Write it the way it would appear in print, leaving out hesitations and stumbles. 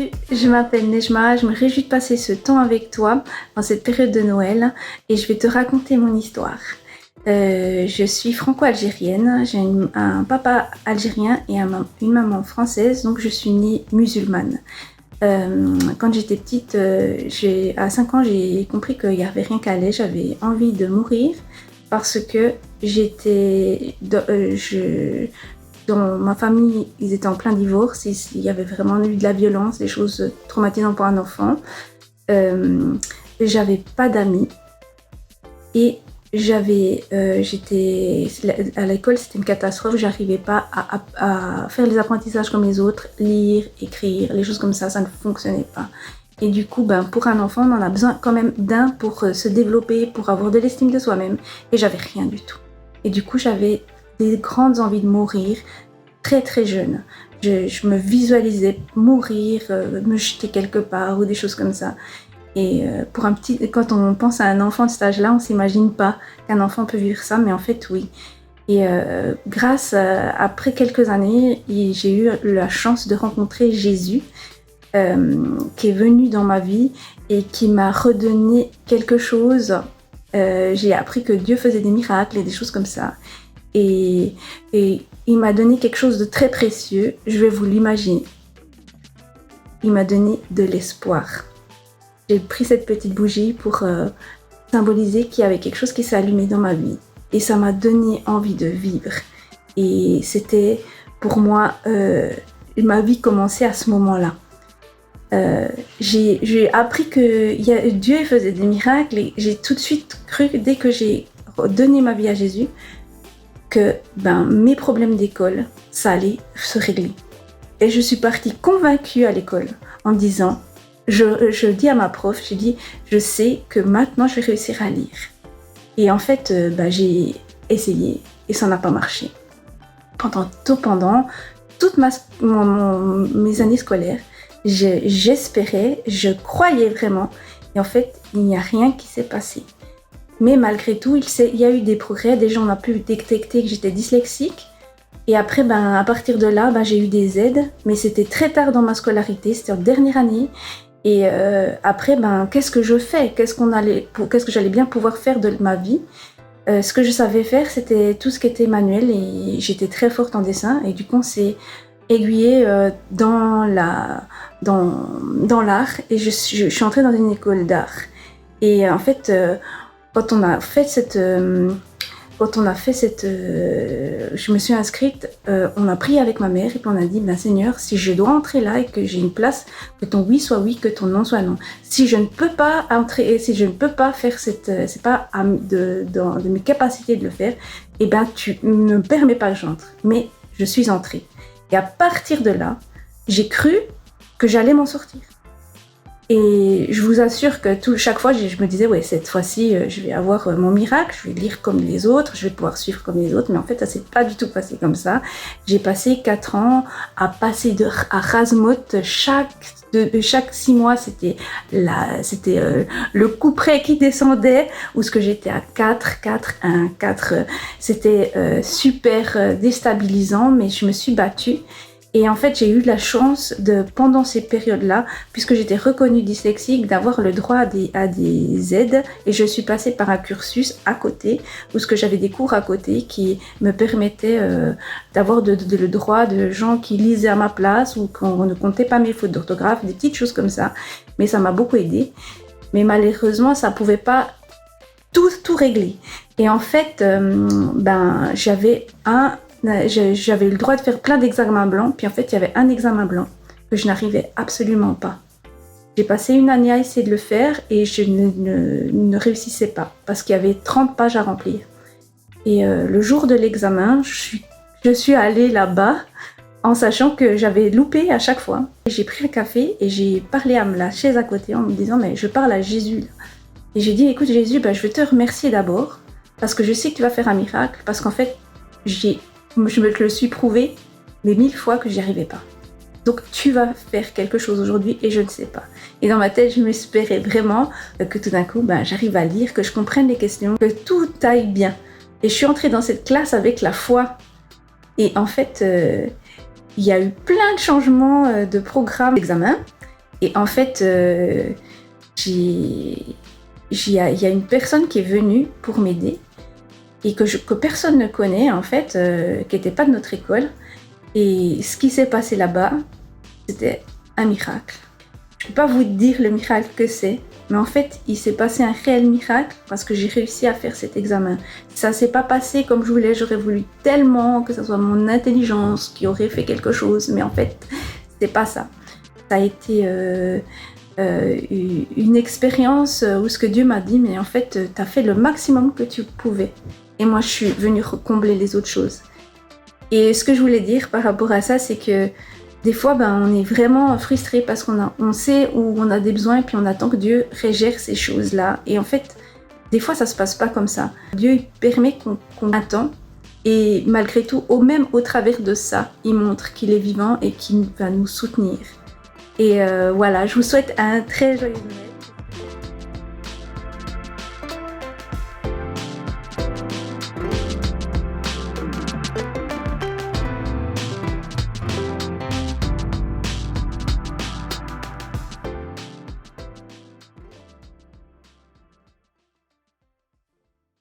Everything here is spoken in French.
Salut, je m'appelle Nejma, je me réjouis de passer ce temps avec toi dans cette période de Noël et je vais te raconter mon histoire. Je suis franco-algérienne, j'ai un papa algérien et une maman française, donc je suis née musulmane. Quand j'étais petite, à 5 ans, j'ai compris qu'il n'y avait rien qu'à aller, j'avais envie de mourir parce que dans ma famille, ils étaient en plein divorce, il y avait vraiment eu de la violence, des choses traumatisantes pour un enfant. J'avais pas d'amis et j'étais à l'école, c'était une catastrophe, j'arrivais pas à faire les apprentissages comme les autres, lire, écrire, les choses comme ça ne fonctionnait pas. Et du coup, pour un enfant, on en a besoin quand même d'un pour se développer, pour avoir de l'estime de soi-même. Et j'avais rien du tout. Et du coup, j'avais des grandes envies de mourir, très très jeune. Je me visualisais mourir, me jeter quelque part ou des choses comme ça. Et quand on pense à un enfant de cet âge-là, on s'imagine pas qu'un enfant peut vivre ça, mais en fait oui. Et après quelques années, j'ai eu la chance de rencontrer Jésus, qui est venu dans ma vie et qui m'a redonné quelque chose. J'ai appris que Dieu faisait des miracles et des choses comme ça. Et il m'a donné quelque chose de très précieux, je vais vous l'imaginer. Il m'a donné de l'espoir. J'ai pris cette petite bougie pour symboliser qu'il y avait quelque chose qui s'est allumé dans ma vie. Et ça m'a donné envie de vivre. Et c'était, pour moi, ma vie commençait à ce moment-là. J'ai appris que Dieu faisait des miracles et j'ai tout de suite cru, dès que j'ai donné ma vie à Jésus, que mes problèmes d'école, ça allait se régler. Et je suis partie convaincue à l'école en disant, je dis à ma prof, j'ai dit, je sais que maintenant je vais réussir à lire. Et en fait, j'ai essayé et ça n'a pas marché. Pendant toutes mes années scolaires, j'espérais, je croyais vraiment. Et en fait, il n'y a rien qui s'est passé. Mais malgré tout, il y a eu des progrès. Déjà, on a pu détecter que j'étais dyslexique. Et après, à partir de là, j'ai eu des aides. Mais c'était très tard dans ma scolarité, c'était en dernière année. Et après, qu'est-ce que je fais ? Qu'est-ce que j'allais bien pouvoir faire de ma vie ? Ce que je savais faire, c'était tout ce qui était manuel. Et j'étais très forte en dessin. Et du coup, on s'est aiguillé dans l'art. Et je suis entrée dans une école d'art. Et en fait... Quand on a fait je me suis inscrite, on a prié avec ma mère et puis on a dit, Seigneur, si je dois entrer là et que j'ai une place, que ton oui soit oui, que ton non soit non. Si je ne peux pas entrer, si je ne peux pas faire c'est pas de mes capacités de le faire, tu ne me permets pas que j'entre. Mais je suis entrée. Et à partir de là, j'ai cru que j'allais m'en sortir. Et je vous assure que chaque fois, je me disais, ouais, cette fois-ci, je vais avoir mon miracle, je vais lire comme les autres, je vais pouvoir suivre comme les autres. Mais en fait, ça s'est pas du tout passé comme ça. J'ai passé 4 ans à passer à Razmout. Chaque 6 mois, c'était le coup près qui descendait, où ce que j'étais à 4, 4, 1, 4. C'était super déstabilisant, mais je me suis battue. Et en fait, j'ai eu la chance pendant ces périodes-là, puisque j'étais reconnue dyslexique, d'avoir le droit à des aides. Et je suis passée par un cursus à côté, où j'avais des cours à côté qui me permettaient d'avoir le droit de gens qui lisaient à ma place ou qu'on ne comptait pas mes fautes d'orthographe, des petites choses comme ça. Mais ça m'a beaucoup aidée. Mais malheureusement, ça ne pouvait pas tout régler. Et en fait, j'avais eu le droit de faire plein d'examens blancs, puis en fait il y avait un examen blanc que je n'arrivais absolument pas. J'ai passé une année à essayer de le faire et je ne réussissais pas parce qu'il y avait 30 pages à remplir. Et le jour de l'examen, je suis allée là-bas en sachant que j'avais loupé à chaque fois. J'ai pris un café et j'ai parlé à la chaise à côté en me disant, mais je parle à Jésus là. Et j'ai dit, écoute Jésus, je vais te remercier d'abord parce que je sais que tu vas faire un miracle, parce qu'en fait je me le suis prouvé mais 1000 fois que j'y arrivais pas. Donc tu vas faire quelque chose aujourd'hui et je ne sais pas. Et dans ma tête, je m'espérais vraiment que tout d'un coup, j'arrive à lire, que je comprenne les questions, que tout aille bien. Et je suis entrée dans cette classe avec la foi. Et en fait, il y a eu plein de changements de programme d'examen. Et en fait, il y a une personne qui est venue pour m'aider et que personne ne connaît, en fait, qui n'était pas de notre école. Et ce qui s'est passé là-bas, c'était un miracle. Je ne peux pas vous dire le miracle que c'est, mais en fait, il s'est passé un réel miracle parce que j'ai réussi à faire cet examen. Ça ne s'est pas passé comme je voulais, j'aurais voulu tellement que ce soit mon intelligence qui aurait fait quelque chose, mais en fait, c'est pas ça. Ça a été une expérience où ce que Dieu m'a dit, mais en fait, tu as fait le maximum que tu pouvais. Et moi, je suis venue combler les autres choses. Et ce que je voulais dire par rapport à ça, c'est que des fois, on est vraiment frustré parce qu'on sait où on a des besoins et puis on attend que Dieu régère ces choses-là. Et en fait, des fois, ça se passe pas comme ça. Dieu il permet qu'on attend et malgré tout, même au travers de ça, il montre qu'il est vivant et qu'il va nous soutenir. Et voilà, je vous souhaite un très joyeux Noël.